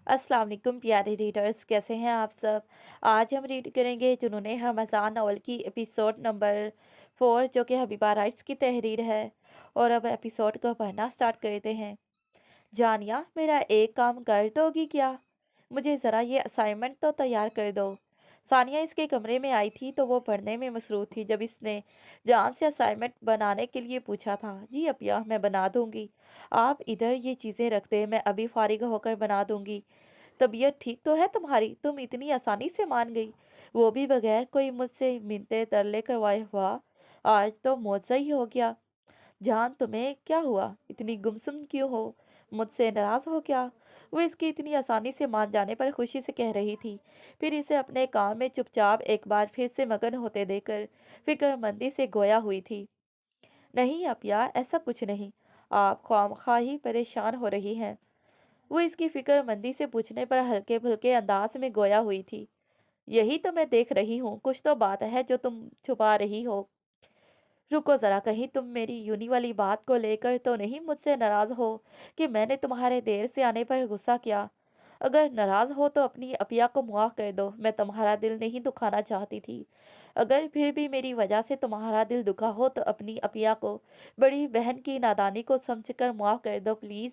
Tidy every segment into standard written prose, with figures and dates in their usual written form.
अस्सलाम वालेकुम प्यारे रीडर्स, कैसे हैं आप सब। आज हम रीड करेंगे जुनून रमज़ान नावल की एपिसोड नंबर 4, जो कि हबीबा राइट्स की तहरीर है। और अब एपिसोड को पढ़ना स्टार्ट करते हैं। जानिया, मेरा एक काम कर दोगी क्या? मुझे ज़रा ये असाइनमेंट तो तैयार कर दो। सानिया इसके कमरे में आई थी तो वो पढ़ने में मसरूफ़ थी जब इसने जान से असाइनमेंट बनाने के लिए पूछा था। जी अपिया, मैं बना दूंगी। आप इधर ये चीज़ें रख दे, मैं अभी फारिग होकर बना दूंगी। तबीयत ठीक तो है तुम्हारी? तुम इतनी आसानी से मान गई, वो भी बगैर कोई मुझसे मिन्नतें तरले करवाए। हुआ, आज तो मौजज़ा ही हो गया। जान, तुम्हें क्या हुआ? इतनी गुमसुम क्यों हो? मुझसे नाराज हो क्या? वो इसकी इतनी आसानी से मान जाने पर खुशी से कह रही थी। फिर इसे अपने काम में चुपचाप एक बार फिर से मगन होते देखकर फिक्रमंदी से गोया हुई थी। नहीं अपिया, ऐसा कुछ नहीं। आप ख्वामखा ही परेशान हो रही हैं। वो इसकी फिक्रमंदी से पूछने पर हल्के फुल्के अंदाज में गोया हुई थी। यही तो मैं देख रही हूँ, कुछ तो बात है जो तुम छुपा रही हो। रुको ज़रा, कहीं तुम मेरी यूनी वाली बात को लेकर तो नहीं मुझसे नाराज़ हो कि मैंने तुम्हारे देर से आने पर गुस्सा किया? अगर नाराज़ हो तो अपनी अपिया को मुआफ़ कर दो, मैं तुम्हारा दिल नहीं दुखाना चाहती थी। अगर फिर भी मेरी वजह से तुम्हारा दिल दुखा हो तो अपनी अपिया को बड़ी बहन की नादानी को समझकर मुआफ़ कर दो प्लीज़।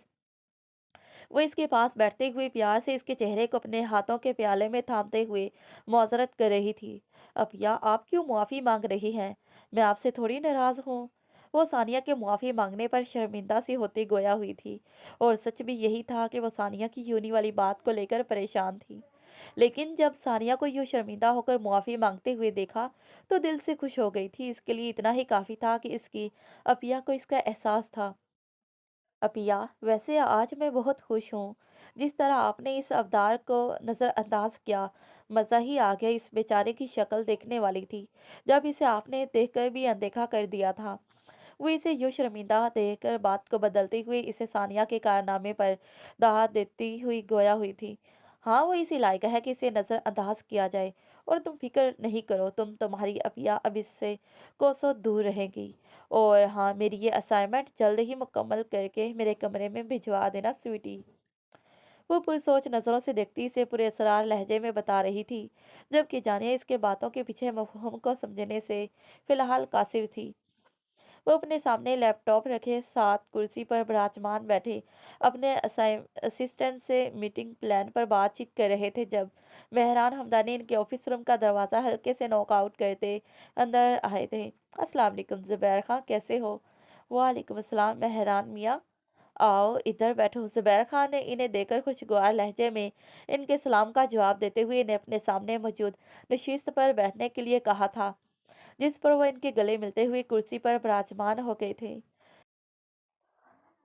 वो इसके पास बैठते हुए प्यार से इसके चेहरे को अपने हाथों के प्याले में थामते हुए मौजरत कर रही थी। अपिया, आप क्यों मुआफ़ी मांग रही हैं? मैं आपसे थोड़ी नाराज़ हूँ। वो सानिया के मुआफ़ी मांगने पर शर्मिंदा सी होती गोया हुई थी। और सच भी यही था कि वो सानिया की यूनी वाली बात को लेकर परेशान थी। लेकिन जब सानिया को यूँ शर्मिंदा होकर मुआफ़ी मांगते हुए देखा तो दिल से खुश हो गई थी। इसके लिए इतना ही काफ़ी था कि इसकी अपिया को इसका एहसास था। अपिया, वैसे आज मैं बहुत खुश हूँ। जिस तरह आपने इस अवतार को नज़रअंदाज किया, मज़ा ही आ गया। इस बेचारे की शक्ल देखने वाली थी जब इसे आपने देखकर भी अनदेखा कर दिया था। वो इसे यूँ शर्मिंदा देखकर बात को बदलते हुए इसे सानिया के कारनामे पर दाद देती हुई गोया हुई थी। हाँ, वो इसी लायक है कि इसे नज़रअंदाज किया जाए। और तुम फिक्र नहीं करो, तुम्हारी अपिया अब इससे कोसों दूर रहेगी। और हाँ, मेरी ये असाइनमेंट जल्द ही मुकम्मल करके मेरे कमरे में भिजवा देना स्वीटी। वो पुरसोच नज़रों से देखती इसे पूरे असरार लहजे में बता रही थी, जबकि जानिया इसके बातों के पीछे मफहूम को समझने से फिलहाल कासिर थी। वो अपने सामने लैपटॉप रखे साथ कुर्सी पर विराजमान बैठे अपने असिस्टेंट से मीटिंग प्लान पर बातचीत कर रहे थे जब मेहरान हमदानी इनके ऑफिस रूम का दरवाज़ा हल्के से नॉकआउट करते अंदर आए थे। अस्सलाम वालेकुम ज़ुबैर खां, कैसे हो? वालेकुम अस्सलाम मेहरान मियाँ। आओ इधर बैठो। ज़ुबैर खान ने इन्हें देकर खुशगवार लहजे में इनके सलाम का जवाब देते हुए इन्हें अपने सामने मौजूद नशिस्त पर बैठने के लिए कहा था, जिस पर वह इनके गले मिलते हुए कुर्सी पर विराजमान हो गए थे।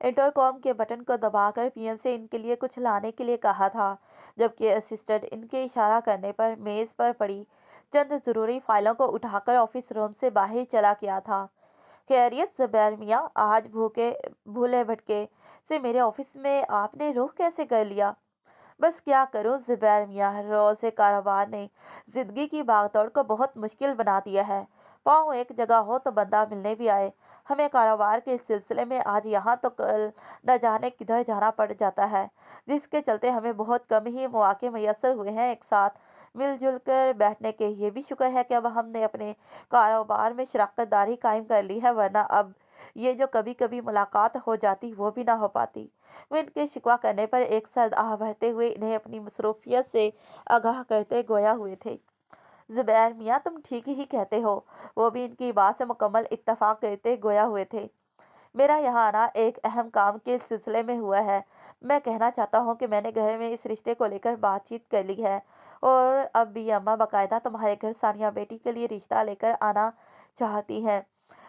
इंटरकॉम के बटन को दबाकर पीएन से इनके लिए कुछ लाने के लिए कहा था, जबकि असिस्टेंट इनके इशारा करने पर मेज़ पर पड़ी चंद ज़रूरी फाइलों को उठाकर ऑफिस रूम से बाहर चला गया था। खैरियत ज़ुबैर मियाँ, आज भूखे भूले भटके से मेरे ऑफिस में आपने रुख कैसे कर लिया? बस क्या करूं ज़ुबैर मियाँ, रोज़ कारोबार ने ज़िंदगी की भागदौड़ को बहुत मुश्किल बना दिया है। पाँव एक जगह हो तो बंदा मिलने भी आए। हमें कारोबार के सिलसिले में आज यहाँ तो कल न जाने किधर जाना पड़ जाता है, जिसके चलते हमें बहुत कम ही मौके मैसर हुए हैं एक साथ मिलजुल कर बैठने के। ये भी शुक्र है कि अब हमने अपने कारोबार में शराकत दारी कायम कर ली है, वरना अब ये जो कभी कभी मुलाकात हो जाती वो भी ना हो पाती। वो इनके शिकवा करने पर एक सर्द आह भरते हुए इन्हें अपनी मसरूफियत से आगाह करते गोया हुए थे। ज़ुबैर मियाँ, तुम ठीक ही कहते हो। वो भी इनकी बात से मुकम्मल इत्तफाक करते गोया हुए थे। मेरा यहाँ आना एक अहम काम के सिलसिले में हुआ है। मैं कहना चाहता हूँ कि मैंने घर में इस रिश्ते को लेकर बातचीत कर ली है और अब भी अम्मा बाकायदा तुम्हारे घर सानिया बेटी के लिए रिश्ता लेकर आना चाहती हैं।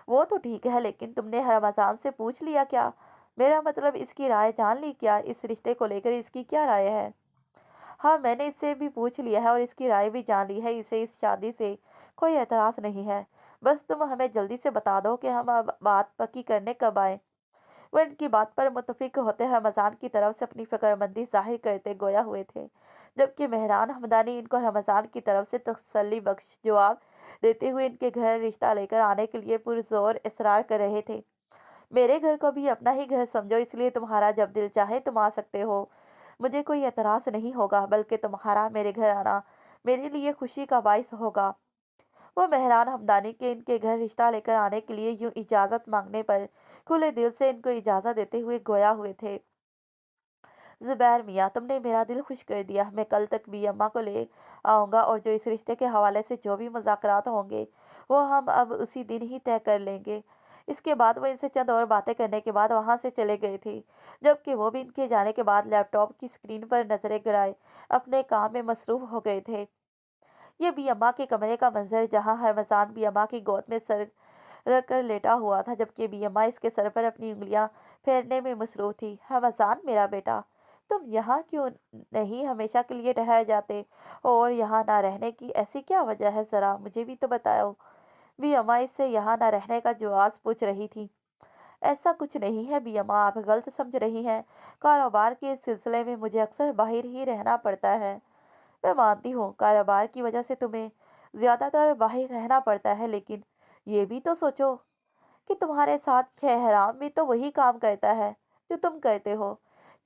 वो तो ठीक है, लेकिन तुमने रमज़ान से पूछ लिया क्या? मेरा मतलब, इसकी राय जान ली क्या? इस रिश्ते को लेकर इसकी क्या राय है? हाँ, मैंने इससे भी पूछ लिया है और इसकी राय भी जान ली है। इसे इस शादी से कोई एतराज़ नहीं है। बस तुम हमें जल्दी से बता दो कि हम अब बात पक्की करने कब आए। वह इनकी बात पर मुतफिक होते रमज़ान की तरफ से अपनी फिक्रमंदी जाहिर करते गोया हुए थे, जबकि मेहरान हमदानी इनको रमज़ान की तरफ से तसल्ली बख्श जवाब देते हुए इनके घर रिश्ता लेकर आने के लिए पुरजोर इसरार कर रहे थे। मेरे घर को भी अपना ही घर समझो, इसलिए तुम्हारा जब दिल चाहे तुम आ सकते हो। मुझे कोई एतराज़ नहीं होगा, बल्कि तुम्हारा मेरे घर आना मेरे लिए खुशी का बायस होगा। वो मेहरान हमदानी के इनके घर रिश्ता लेकर आने के लिए यूं इजाज़त मांगने पर खुले दिल से इनको इजाज़त देते हुए गोया हुए थे। ज़ुबैर मियाँ, तुमने मेरा दिल खुश कर दिया। मैं कल तक भी अम्मा को ले आऊँगा और जो इस रिश्ते के हवाले से जो भी मुज़ाकरात होंगे वो हम अब उसी दिन ही तय कर लेंगे। इसके बाद वो इनसे चंद और बातें करने के बाद वहाँ से चले गए थे, जबकि वो भी इनके जाने के बाद लैपटॉप की स्क्रीन पर नज़रें गड़ाए अपने काम में मसरूफ़ हो गए थे। ये भी अम्मा के कमरे का मंजर, जहाँ हरमजान भी अम्मा की गोद में सर रख कर लेटा हुआ था, जबकि भी अम्मा इसके सर पर अपनी उंगलियां फेरने में मसरूफ थी। हरमजान मेरा बेटा, तुम यहाँ क्यों नहीं हमेशा के लिए ठहर जाते, और यहाँ ना रहने की ऐसी क्या वजह है, ज़रा मुझे भी तो बताओ। भी अम्मा इससे यहाँ ना रहने का जवाब पूछ रही थी। ऐसा कुछ नहीं है भी अम्मा, आप गलत समझ रही हैं। कारोबार के सिलसिले में मुझे अक्सर बाहर ही रहना पड़ता है। मैं मानती हूँ कारोबार की वजह से तुम्हें ज़्यादातर बाहर रहना पड़ता है, लेकिन ये भी तो सोचो कि तुम्हारे साथ शहराम भी तो वही काम करता है जो तुम करते हो।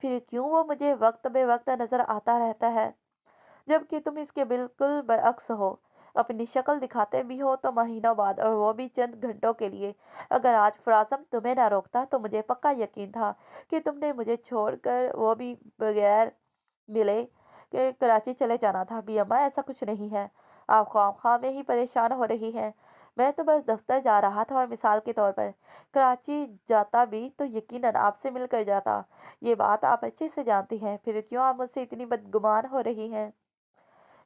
फिर क्यों वो मुझे वक्त बे वक्त नज़र आता रहता है, जबकि तुम इसके बिल्कुल बरअक्स हो। अपनी शक्ल दिखाते भी हो तो महीनों बाद, और वो भी चंद घंटों के लिए। अगर आज फरासम तुम्हें ना रोकता तो मुझे पक्का यकीन था कि तुमने मुझे छोड़कर, वो भी बगैर मिले, कि कराची चले जाना था। भी अम्मा, ऐसा कुछ नहीं है। आप ख्वाह में ही परेशान हो रही हैं। मैं तो बस दफ्तर जा रहा था, और मिसाल के तौर पर कराची जाता भी तो यकीनन आपसे मिलकर जाता। ये बात आप अच्छे से जानती हैं, फिर क्यों आप मुझसे इतनी बदगुमान हो रही हैं।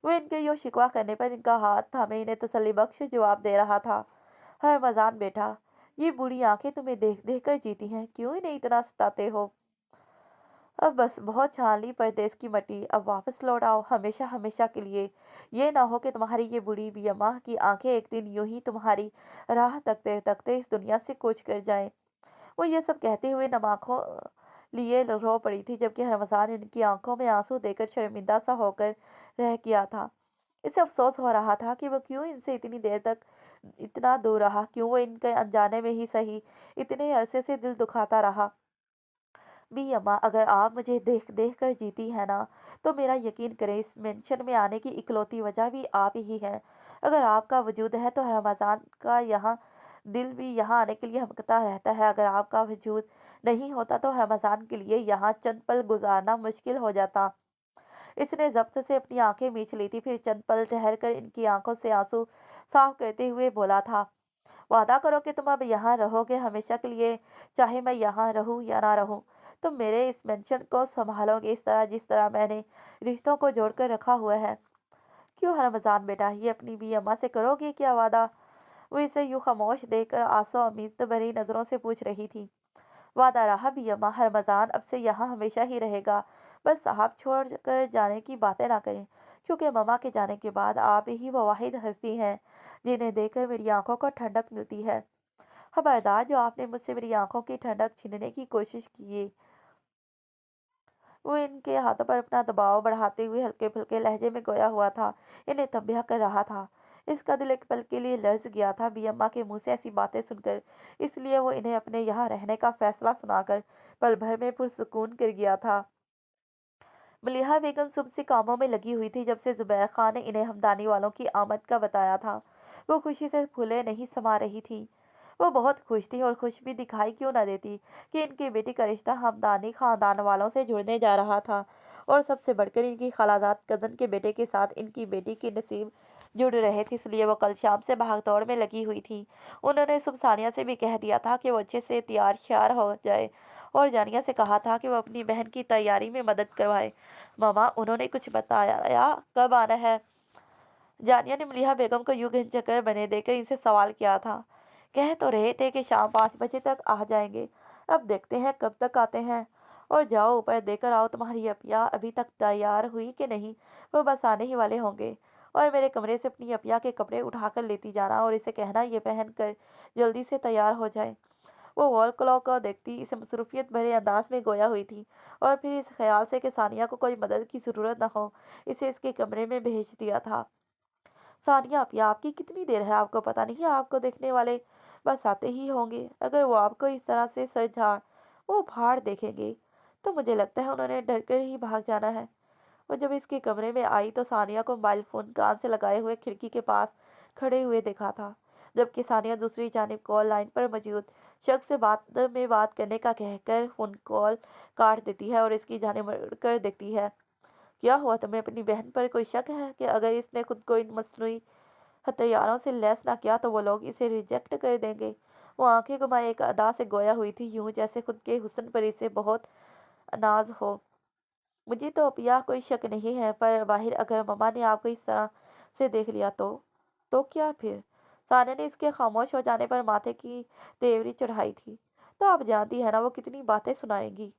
वो इनके यूँ शिकवा करने पर इनका हाथ थामे इन्हें तसल्ली बख्श जवाब दे रहा था। हरमजान बेटा, ये बूढ़ी आंखें तुम्हें देख देख कर जीती हैं, क्यों इन्हें इतना सताते हो। अब बस बहुत छान ली परदेस की मट्टी, अब वापस लौट आओ, हमेशा हमेशा के लिए। ये ना हो कि तुम्हारी ये बूढ़ी भी अम्मा की आंखें एक दिन यूं ही तुम्हारी राह तकते तकते इस दुनिया से कूच कर जाएं। वो ये सब कहते हुए नम आँखों लिए रो पड़ी थी, जबकि रमज़ान इनकी आंखों में आंसू देकर शर्मिंदा सा होकर रह गया था। इसे अफसोस हो रहा था कि वो क्यों इनसे इतनी देर तक इतना दूर रहा, क्यों वो इनके अनजाने में ही सही इतने अरसे से दिल दुखाता रहा। भी अम्मा, अगर आप मुझे देख देख कर जीती है ना, तो मेरा यकीन करें, इस मेंशन में आने की इकलौती वजह भी आप ही है। अगर आपका वजूद है तो रमज़ान का यहाँ दिल भी यहाँ आने के लिए हमकता रहता है। अगर आपका वजूद नहीं होता तो रमज़ान के लिए यहाँ चंद पल गुजारना मुश्किल हो जाता। इसने ज़ब्त से अपनी आंखें मींच ली थी, फिर चंद पल ठहर कर इनकी आंखों से आंसू साफ करते हुए बोला था। वादा करो कि तुम अब यहाँ रहोगे हमेशा के लिए, चाहे मैं यहाँ रहूँ या ना रहूँ। तुम मेरे इस मेंशन को संभालोगे इस तरह जिस तरह मैंने रिश्तों को जोड़कर रखा हुआ है। क्यों रमज़ान बेटा, ये अपनी भी अम्मा से करोगे क्या वादा। वो इसे यूं खामोश देखकर आंसू उम्मीद भरी नज़रों से पूछ रही थी। वादा रहा भी अम्मा, रमज़ान अब से यहाँ हमेशा ही रहेगा। बस आप छोड़ कर जाने की बातें ना करें, क्योंकि ममा के जाने के बाद आप ही वो वाहिद हस्ती हैं जिन्हें देखकर मेरी आंखों को ठंडक मिलती है। खबरदार, जो आपने मुझसे मेरी आंखों की ठंडक छीनने की कोशिश की। वो इनके हाथों पर अपना दबाव बढ़ाते हुए हल्के फुल्के लहजे में गोया हुआ था, इन्हें तंबिया कर रहा था। इसका दिल एक पल के लिए लर्ज गया था भी अम्मा के मुंह से ऐसी बातें सुनकर, इसलिए वो इन्हें अपने यहाँ रहने का फैसला सुनाकर पल भर में पुरसुकून कर गया था। मलिहा बेगम सुबह से कामों में लगी हुई थी, जब से जुबैर खान ने इन्हें हमदानी वालों की आमद का बताया था। वो खुशी से फूले नहीं समा रही थी। वो बहुत खुश थी, और खुश भी दिखाई क्यों न देती कि इनकी बेटी का रिश्ता हमदानी खानदान वालों से जुड़ने जा रहा था, और सबसे बढ़कर इनकी खालाजाद कज़न के बेटे के साथ इनकी बेटी के नसीब जुड़ रहे थे। इसलिए वो कल शाम से भाग दौड़ में लगी हुई थी। उन्होंने सुबह सानिया से भी कह दिया था कि वो अच्छे से तैयार श्यार हो जाए, और जानिया से कहा था कि वो अपनी बहन की तैयारी में मदद करवाए। मामा, उन्होंने कुछ बताया कब आना है। जानिया ने मलिहा बेगम को यूं चक्कर बने देकर इनसे सवाल किया था। कह तो रहे थे कि शाम 5 बजे तक आ जाएंगे, अब देखते हैं कब तक आते हैं। और जाओ ऊपर देकर आओ तुम्हारी अपिया अभी तक तैयार हुई कि नहीं, वो बस आने ही वाले होंगे। और मेरे कमरे से अपनी अपिया के कपड़े उठाकर लेती जाना, और इसे कहना ये पहन कर जल्दी से तैयार हो जाए। वो वॉल क्लॉक को देखती इसे मसरूफियत भरे अंदाज में गोया हुई थी, और फिर इस ख्याल से कि सानिया को कोई मदद की ज़रूरत न हो, इसे इसके कमरे में भेज दिया था। सानिया, अपिया, आपकी कितनी देर है, आपको पता नहीं आपको देखने वाले बस आते ही होंगे। अगर वो आपको इस तरह से सर झाड़ वो फाड़ देखेंगे, तो मुझे लगता है उन्होंने डर कर ही भाग जाना है। और जब इसके कमरे में आई तो सानिया को मोबाइल फ़ोन कान से लगाए हुए खिड़की के पास खड़े हुए देखा था, जबकि सानिया दूसरी जानिब कॉल लाइन पर मौजूद शख्स से बात करने का कहकर फ़ोन कॉल काट देती है और इसकी जानिब मुड़कर देखती है। क्या हुआ, तुम्हें अपनी बहन पर कोई शक है कि अगर इसने खुद को इन मसनूई हथियारों से लैस ना किया तो वो लोग इसे रिजेक्ट कर देंगे? वो आंखें घुमाए एक अदा से गोया हुई थी, यूं जैसे खुद के हुस्न पर इसे बहुत नाज हो। मुझे तो अब यह कोई शक नहीं है, पर बाहिर अगर मम्मा ने आपको इस तरह से देख लिया तो क्या फिर? सानिया ने इसके खामोश हो जाने पर माथे की तेवरी चढ़ाई थी। तो आप जानती है ना वो कितनी बातें सुनाएंगी।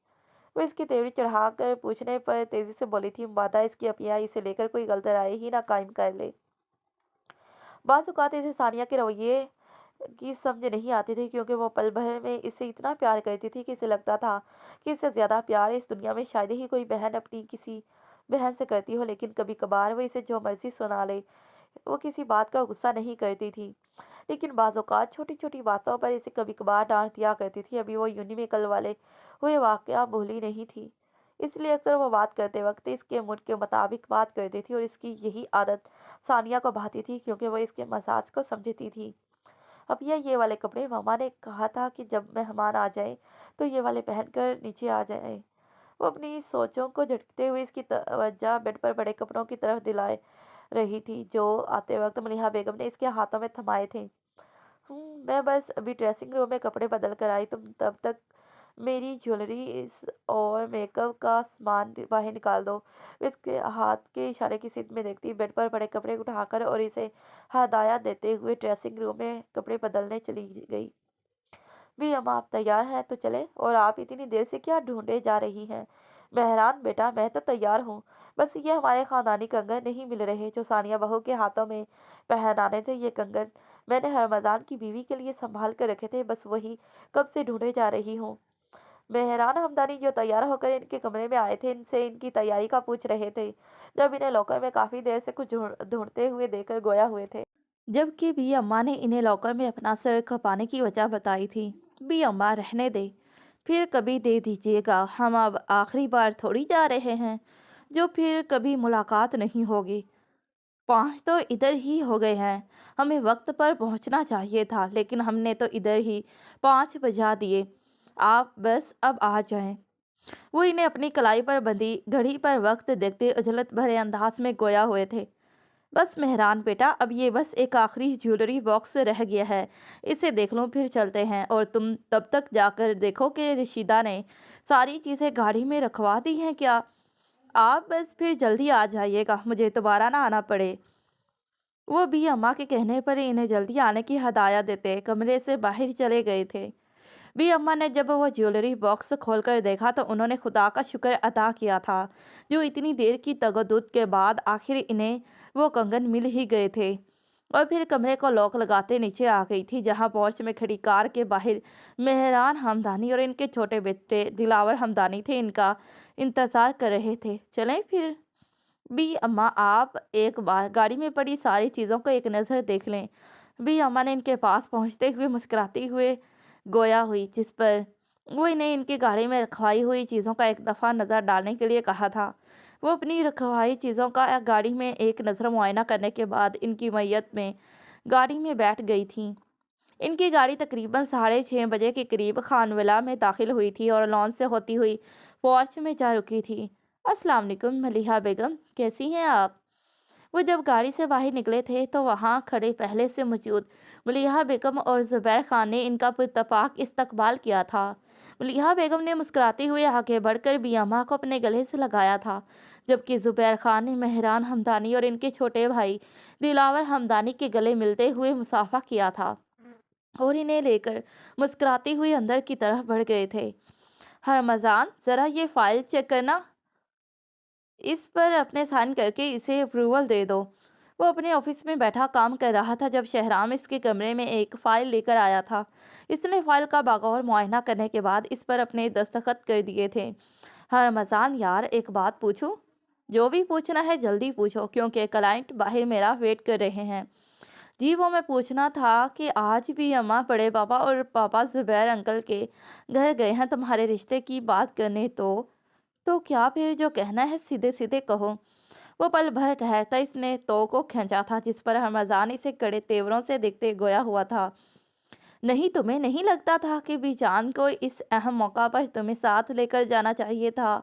वो इसकी तेवरी चढ़ाकर पूछने पर तेजी से बोली थी, मादा इसकी अपिया इसे लेकर कोई गलत राय ही ना कायम कर ले। बात औक़ात इसे सानिया के रवैये की समझ नहीं आती थी, क्योंकि वो पल भर में इससे इतना प्यार करती थी कि इसे लगता था कि इससे ज़्यादा प्यार इस दुनिया में शायद ही कोई बहन अपनी किसी बहन से करती हो। लेकिन कभी कभार वो इसे जो मर्जी सुना ले, वो किसी बात का गुस्सा नहीं करती थी। लेकिन बाज़ औक़ात छोटी छोटी बातों पर इसे कभी कभार डांट दिया करती थी। अभी वो यूनी में कल वाले हुए वाक़या भूली नहीं थी, इसलिए अक्सर वो बात करते वक्त इसके मूड के मुताबिक बात करती थी। और इसकी यही आदत सानिया को भाती थी, क्योंकि वो इसके मजाज को समझती थी। अब ये वाले कपड़े मामा ने कहा था कि जब मेहमान आ जाए तो ये वाले पहनकर नीचे आ जाए। वो अपनी सोचों को झटकते हुए इसकी तवज्जो बेड पर पड़े कपड़ों की तरफ दिलाए रही थी, जो आते वक्त मलिहा बेगम ने इसके हाथों में थमाए थे। मैं बस अभी ड्रेसिंग रूम में कपड़े बदल कर आई, तुम तब तक मेरी ज्वेलरी इस और मेकअप का सामान बाहर निकाल दो। इसके हाथ के इशारे की सिद्ध में देखती बेड पर पड़े कपड़े उठाकर और इसे हदायत देते हुए ड्रेसिंग रूम में कपड़े बदलने चली गई। भी अम्मा आप तैयार हैं तो चले, और आप इतनी देर से क्या ढूंढे जा रही हैं? मेहरान बेटा मैं तो तैयार हूँ, बस ये हमारे खानदानी कंगन नहीं मिल रहे जो सानिया बहू के हाथों में पहनाने थे। ये कंगन मैंने हरमजान की बीवी के लिए संभाल कर रखे थे, बस वही कब से ढूंढे जा रही हूँ। मेहरान हमदानी जो तैयार होकर इनके कमरे में आए थे, इनसे इनकी तैयारी का पूछ रहे थे, जब इन्हें लॉकर में काफी देर से कुछ ढूंढते हुए देखकर गोया हुए थे। जबकि बी अम्मा ने इन्हें लॉकर में अपना सर खपाने की वजह बताई थी। बी अम्मा रहने दे, फिर कभी दे दीजिएगा, हम अब आखिरी बार थोड़ी जा रहे हैं जो फिर कभी मुलाकात नहीं होगी। 5 तो इधर ही हो गए हैं, हमें वक्त पर पहुंचना चाहिए था, लेकिन हमने तो इधर ही 5 बजा दिए। आप बस अब आ जाएं। वो इन्हें अपनी कलाई पर बंधी घड़ी पर वक्त देखते उजलत भरे अंदाज में गोया हुए थे। बस मेहरान बेटा, अब ये बस एक आखिरी ज्वेलरी बॉक्स रह गया है, इसे देख लो फिर चलते हैं। और तुम तब तक जाकर देखो कि रशीदा ने सारी चीज़ें गाड़ी में रखवा दी हैं क्या। आप बस फिर जल्दी आ जाइएगा, मुझे दोबारा ना आना पड़े। वो भी अम्मा के कहने पर ही इन्हें जल्दी आने की हदायत देते कमरे से बाहर चले गए थे। भी अम्मा ने जब वो ज्वेलरी बॉक्स खोलकर देखा तो उन्होंने खुदा का शुक्र अदा किया था, जो इतनी देर की तगदुद के बाद आखिर इन्हें वो कंगन मिल ही गए थे। और फिर कमरे को लॉक लगाते नीचे आ गई थी, जहां पोर्च में खड़ी कार के बाहर मेहरान हमदानी और इनके छोटे बेटे दिलावर हमदानी थे, इनका इंतज़ार कर रहे थे। चलें फिर भी अम्मा, आप एक बार गाड़ी में पड़ी सारी चीज़ों को एक नज़र देख लें। भी अम्मा ने इनके पास पहुंचते हुए मुस्कुराते हुए गोया हुई, जिस पर वो इन्हें इनकी गाड़ी में रखवाई हुई चीज़ों का एक दफ़ा नज़र डालने के लिए कहा था। वो अपनी रखवाई चीज़ों का गाड़ी में एक नज़र मुआयना करने के बाद इनकी मैयत में गाड़ी में बैठ गई थी। इनकी गाड़ी तकरीबन 6:30 बजे के करीब खानविला में दाखिल हुई थी और लॉन से होती हुई पोर्च में जा रुकी थी। अस्सलाम वालेकुम मलिहा बेगम, कैसी हैं आप? वो जब गाड़ी से बाहर निकले थे तो वहाँ खड़े पहले से मौजूद मलिहा बेगम और ज़ुबैर खान ने इनका पुरतपाक इस्तकबाल किया था। मलिहा बेगम ने मुस्कुराते हुए आगे बढ़कर बियामा को अपने गले से लगाया था, जबकि ज़ुबैर खान ने मेहरान हमदानी और इनके छोटे भाई दिलावर हमदानी के गले मिलते हुए मुसाफा किया था और इन्हें लेकर मुस्कुराते हुए अंदर की तरफ बढ़ गए थे। हरमज़ान, ज़रा ये फ़ाइल चेक करना, इस पर अपने साइन करके इसे अप्रूवल दे दो। वो अपने ऑफिस में बैठा काम कर रहा था जब शहराम इसके कमरे में एक फ़ाइल लेकर आया था। इसने फ़ाइल का बागौर मुआयना करने के बाद इस पर अपने दस्तखत कर दिए थे। हरमज़ान यार, एक बात पूछूं? जो भी पूछना है जल्दी पूछो, क्योंकि क्लाइंट बाहर मेरा वेट कर रहे हैं। जी, वो मैं पूछना था कि आज भी अम्मा बड़े पापा और पापा ज़ुबैर अंकल के घर गए हैं तुम्हारे रिश्ते की बात करने तो क्या फिर जो कहना है सीधे-सीधे कहो। वो पल भर ठहरता इसने तो को खींचा था जिस पर हरमज़ान इसे कड़े तेवरों से देखते गोया हुआ था। नहीं, तुम्हें नहीं लगता था कि बीजान को इस अहम मौका पर तुम्हें साथ लेकर जाना चाहिए था?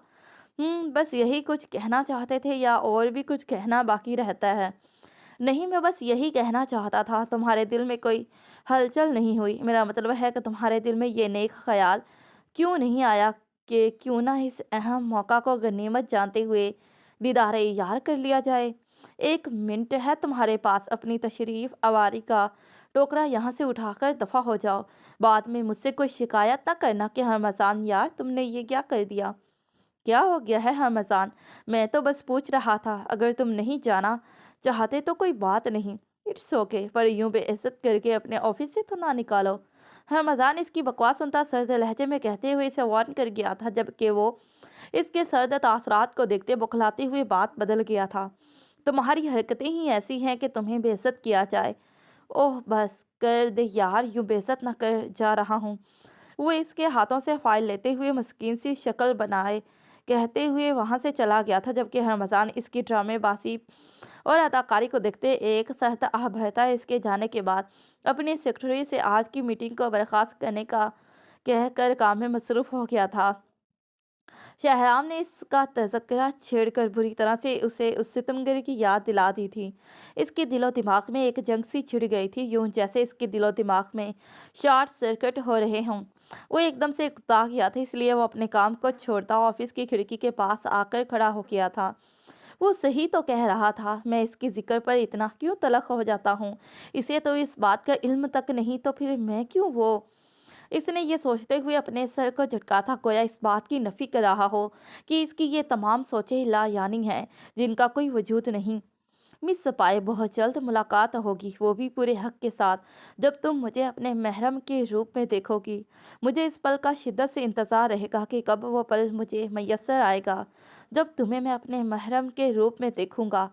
बस यही कुछ कहना चाहते थे या और भी कुछ कहना बाकी रहता है? नहीं, मैं बस यही कहना चाहता था, तुम्हारे दिल में कोई हलचल नहीं हुई। मेरा मतलब है कि तुम्हारे दिल में ये नेक ख़याल क्यों नहीं आया कि क्यों ना इस अहम मौका को गनीमत जानते हुए दीदारे यार कर लिया जाए। 1 मिनट है तुम्हारे पास, अपनी तशरीफ़ आवारी का टोकरा यहाँ से उठाकर दफ़ा हो जाओ। बाद में मुझसे कोई शिकायत ना करना कि रमज़ान यार तुमने ये क्या कर दिया। क्या हो गया है रमज़ान? मैं तो बस पूछ रहा था, अगर तुम नहीं जाना चाहते तो कोई बात नहीं, इट्स ओके, पर यूं बेइज्जत करके अपने ऑफिस से तो ना निकालो। रमज़ान इसकी बकवास सुनता सर्द लहजे में कहते हुए इसे वार्न कर गया था, जबकि वो इसके सर्द तासरात को देखते बौखलाते हुए बात बदल गया था। तुम्हारी हरकतें ही ऐसी हैं कि तुम्हें बेइज्जत किया जाए। ओह बस कर दे यार, यूं बेइज्जत ना कर जा रहा हूँ। वो इसके हाथों से फाइल लेते हुए मस्कीन सी शक्ल बनाए कहते हुए वहां से चला गया था, जबकि रमज़ान इसकी ड्रामेबाजी और अदाकारी को देखते एक सहता आह भरता इसके जाने के बाद अपनी सेक्रेटरी से आज की मीटिंग को बर्खास्त करने का कहकर काम में मसरूफ़ हो गया था। शहराम ने इसका तज़किरा छेड़कर बुरी तरह से उसे उस सितमगर की याद दिला दी थी। इसके दिलो दिमाग में एक जंग सी छिड़ गई थी, यूं जैसे इसके दिलो दिमाग में शॉर्ट सर्किट हो रहे हों। वो एकदम से उकता गया था, इसलिए वो अपने काम को छोड़ता ऑफिस की खिड़की के पास आकर खड़ा हो गया था। वो सही तो कह रहा था, मैं इसके जिक्र पर इतना क्यों तलख हो जाता हूँ। इसे तो इस बात का इल्म तक नहीं, तो फिर मैं क्यों वो। इसने ये सोचते हुए अपने सर को झटका था, गोया इस बात की नफी कर रहा हो कि इसकी ये तमाम सोचें लायानी हैं जिनका कोई वजूद नहीं। मिस सपाए, बहुत जल्द मुलाकात होगी, वो भी पूरे हक के साथ, जब तुम मुझे अपने महरम के रूप में देखोगी। मुझे इस पल का शिद्दत से इंतज़ार रहेगा कि कब वो पल मुझे मैसर आएगा जब तुम्हें मैं अपने महरम के रूप में देखूंगा।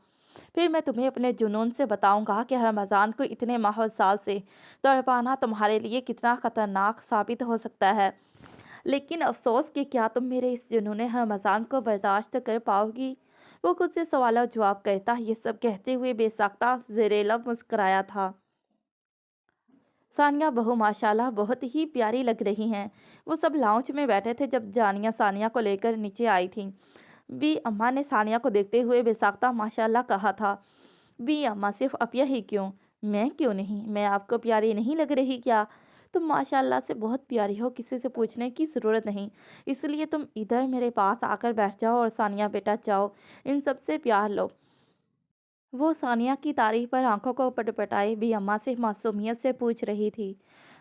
फिर मैं तुम्हें अपने जुनून से बताऊंगा कि रमज़ान को इतने माह साल से तड़पाना तुम्हारे लिए कितना ख़तरनाक साबित हो सकता है। लेकिन अफसोस कि क्या तुम मेरे इस जुनून रमज़ान को बर्दाश्त कर पाओगी। वो खुद से सवाल जवाब करता ये सब कहते हुए बेसाख्ता ज़ेरे लब मुस्कराया था। सानिया बहू माशाल्लाह बहुत ही प्यारी लग रही हैं। वो सब लाउंज में बैठे थे जब जानिया सानिया को लेकर नीचे आई थी। बी अम्मा ने सानिया को देखते हुए बेसाख्ता माशाल्लाह कहा था। बी अम्मा, सिर्फ अपिया ही क्यों, मैं क्यों नहीं, मैं आपको प्यारी नहीं लग रही क्या? तुम माशाल्लाह से बहुत प्यारी हो, किसी से पूछने की ज़रूरत नहीं। इसलिए तुम इधर मेरे पास आकर बैठ जाओ और सानिया बेटा जाओ, इन सब से प्यार लो। वो सानिया की तारीफ पर आंखों को पटपटाए भी अम्मा से मासूमियत से पूछ रही थी,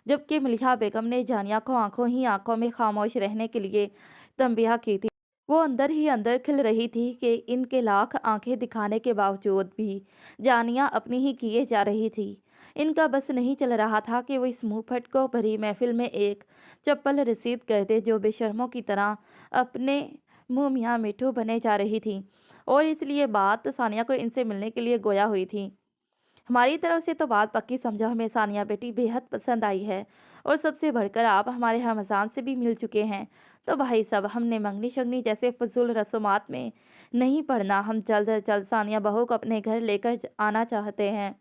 जबकि मलिहा बेगम ने जानिया को आंखों ही आंखों में खामोश रहने के लिए तंबीह की थी। वो अंदर ही अंदर खिल रही थी कि इनके लाख आंखें दिखाने के बावजूद भी जानिया अपनी ही किए जा रही थी। इनका बस नहीं चल रहा था कि वो इस मुंहफट को भरी महफिल में एक चप्पल रसीद कर दे जो बेशर्मों की तरह अपने मुंह मियाँ मिठू बने जा रही थी, और इसलिए बात सानिया को इनसे मिलने के लिए गोया हुई थी। हमारी तरफ से तो बात पक्की समझो, हमें सानिया बेटी बेहद पसंद आई है, और सबसे बढ़कर आप हमारे रमज़ान से भी मिल चुके हैं। तो भाई साहब, हमने मंगनी शगनी जैसे फजूल रस्मात में नहीं पड़ना, हम जल्द अज जल्द सानिया बहू को अपने घर लेकर आना चाहते हैं।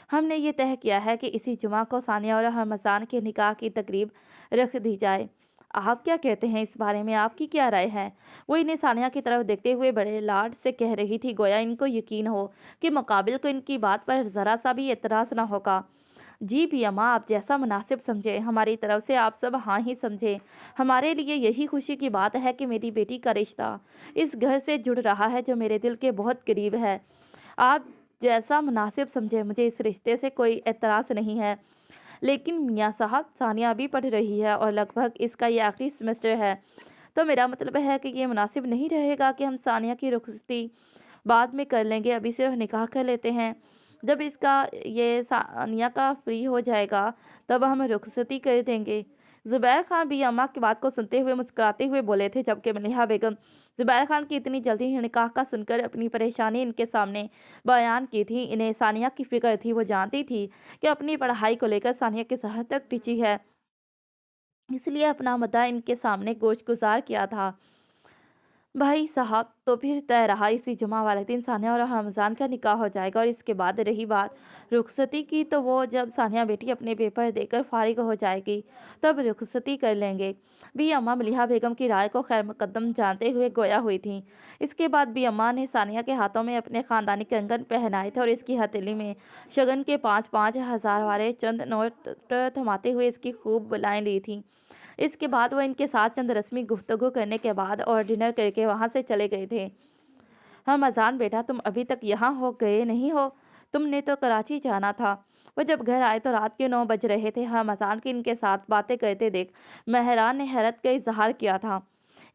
हमने ये तय किया है कि इसी जुमा को सानिया और रमज़ान के निकाह की तकरीब रख दी जाए। आप क्या कहते हैं इस बारे में, आपकी क्या राय है? वो इन्हें सानिया की तरफ देखते हुए बड़े लाड से कह रही थी, गोया इनको यकीन हो कि मुकाबिल को इनकी बात पर ज़रा सा भी एतराज़ ना होगा। जी भी अम्मा, आप जैसा मुनासिब समझे, हमारी तरफ से आप सब हाँ ही समझे। हमारे लिए यही खुशी की बात है कि मेरी बेटी का रिश्ता इस घर से जुड़ रहा है जो मेरे दिल के बहुत करीब है। आप जैसा मुनासिब समझे, मुझे इस रिश्ते से कोई एतराज़ नहीं है। लेकिन मियाँ साहब, सानिया अभी पढ़ रही है और लगभग इसका ये आखिरी सेमेस्टर है, तो मेरा मतलब है कि ये मुनासिब नहीं रहेगा कि हम सानिया की रुखसती बाद में कर लेंगे, अभी सिर्फ निकाह कर लेते हैं। जब इसका ये सानिया का फ्री हो जाएगा तब हम रुखसती कर देंगे। ज़ुबैर खान भी अम्मा की बात को सुनते हुए मुस्कुराते हुए बोले थे, जबकि मलिहा बेगम ज़ुबैर खान की इतनी जल्दी निकाह का सुनकर अपनी परेशानी इनके सामने बयान की थी। इन्हें सानिया की फ़िक्र थी। वो जानती थी कि अपनी पढ़ाई को लेकर सानिया की सेहत तक टिकी है, इसलिए अपना मुद्दा इनके सामने गोश-गुज़ार किया था। भाई साहब, तो फिर तय रहा इसी जुमा वाले दिन सानिया और रमज़ान का निकाह हो जाएगा। और इसके बाद रही बात रुखसती की, तो वो जब सानिया बेटी अपने पेपर देकर फारिग हो जाएगी तब रुखसती कर लेंगे। भी अम्मा मलिहा बेगम की राय को खैर मुकद्दम जानते हुए गोया हुई थी। इसके बाद भी अम्मा ने सानिया के हाथों में अपने ख़ानदानी कंगन पहनाए थे और इसकी हथेली में शगन के 5-5 हज़ार वाले चंद नोट थमाते हुए इसकी खूब बुलाएं ली थी। इसके बाद वो इनके साथ चंद रस्मी गुफ्तगू करने के बाद और डिनर करके वहाँ से चले गए थे। हम अजान बेटा, तुम अभी तक यहाँ हो गए नहीं हो? तुमने तो कराची जाना था। वो जब घर आए तो रात के 9 बज रहे थे। हम अजान की इनके साथ बातें करते देख महरान ने हैरत का इजहार किया था।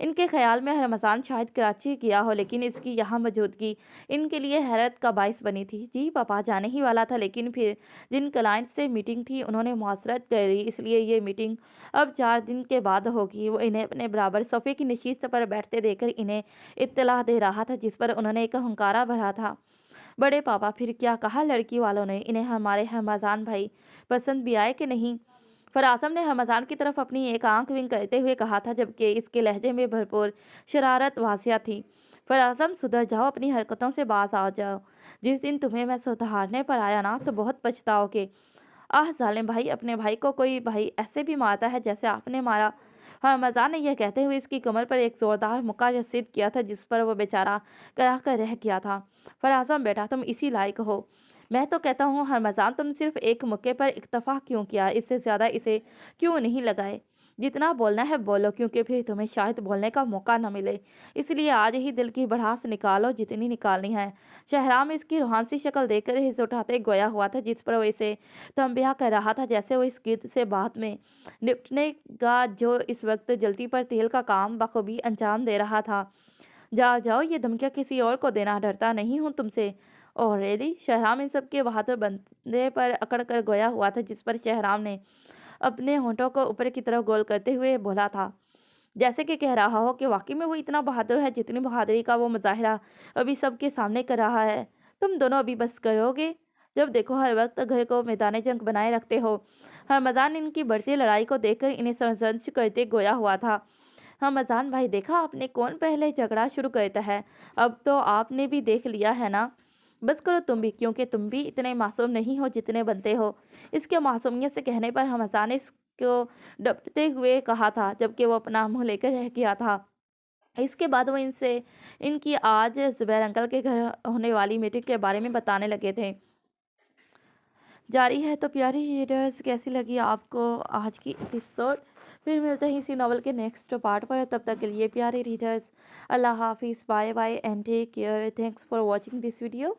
इनके ख्याल में रमज़ान शायद कराची गया हो, लेकिन इसकी यहाँ मौजूदगी इनके लिए हैरत का बाइस बनी थी। जी पापा, जाने ही वाला था, लेकिन फिर जिन क्लाइंट से मीटिंग थी उन्होंने मुआसरत कर ली, इसलिए ये मीटिंग अब 4 दिन के बाद होगी। वो इन्हें अपने बराबर सोफे की नशीस्त पर बैठते देखकर इन्हें इत्तला दे रहा था, जिस पर उन्होंने एक हुंकारा भरा था। बड़े पापा, फिर क्या कहा लड़की वालों ने? इन्हें हमारे हमज़ान भाई पसंद भी आए कि नहीं? फरासम ने हमज़ान की तरफ अपनी एक आंख विंग करते हुए कहा था, जबकि इसके लहजे में भरपूर शरारत वासिया थी। फरासम, सुधर जाओ, अपनी हरकतों से बाज आ जाओ। जिस दिन तुम्हें मैं सुधारने पर आया ना, तो बहुत पछताओगे। आह जालिम भाई, अपने भाई को कोई भाई ऐसे भी मारता है जैसे आपने मारा? हमज़ान ने यह कहते हुए इसकी कमर पर एक ज़ोरदार मुक्का रसीद किया था, जिस पर वो बेचारा करा कर रह गया था। फरासम बेटा, तुम इसी लायक हो। मैं तो कहता हूँ हरमज़ान, तुम सिर्फ एक मौके पर इक्तफ़ा क्यों किया? इससे ज़्यादा इसे क्यों नहीं लगाए? जितना बोलना है बोलो, क्योंकि फिर तुम्हें शायद बोलने का मौका न मिले। इसलिए आज ही दिल की भड़ास निकालो, जितनी निकालनी है। शहराम इसकी रूहानी शक्ल देखकर हिस्स उठाते गोया हुआ था, जिस पर वो इसे तंबिया कर रहा था, जैसे वो इस गिद्ध से बाद में निपटने का जो इस वक्त जल्दी पर तेल का काम बखूबी अंजाम दे रहा था। जाओ जाओ, ये धमकियाँ किसी और को देना, डरता नहीं हूँ तुमसे। Oh really? शहराम इन सब के बहादुर बंदे पर अकड़ कर गोया हुआ था, जिस पर शहराम ने अपने होंठों को ऊपर की तरफ गोल करते हुए बोला था, जैसे कि कह रहा हो कि वाकई में वो इतना बहादुर है जितनी बहादुरी का वो मुजाहिरा अभी सबके सामने कर रहा है। तुम दोनों अभी बस करोगे? जब देखो हर वक्त घर को मैदान जंग बनाए रखते हो। हमज़ान इनकी बढ़ती लड़ाई को देखकर इन्हें सरजंश करते गोया हुआ था। हमज़ान भाई, देखा आपने, कौन पहले झगड़ा शुरू करता है? अब तो आपने भी देख लिया है ना। बस करो तुम भी, क्योंकि तुम भी इतने मासूम नहीं हो जितने बनते हो। इसके मासूमियत से कहने पर हमज़ान ने इसको डपटते हुए कहा था, जबकि वो अपना मुंह लेकर रह गया था। इसके बाद वो इनसे इनकी आज ज़ुबैर अंकल के घर होने वाली मीटिंग के बारे में बताने लगे थे। जारी है। तो प्यारी रीडर्स, कैसी लगी आपको आज की एपिसोड? फिर मिलते हैं इसी नॉवल के नेक्स्ट पार्ट पर। तब तक के लिए प्यारे रीडर्स, अल्लाह हाफिज़, bye bye and take care. Thanks for watching this video.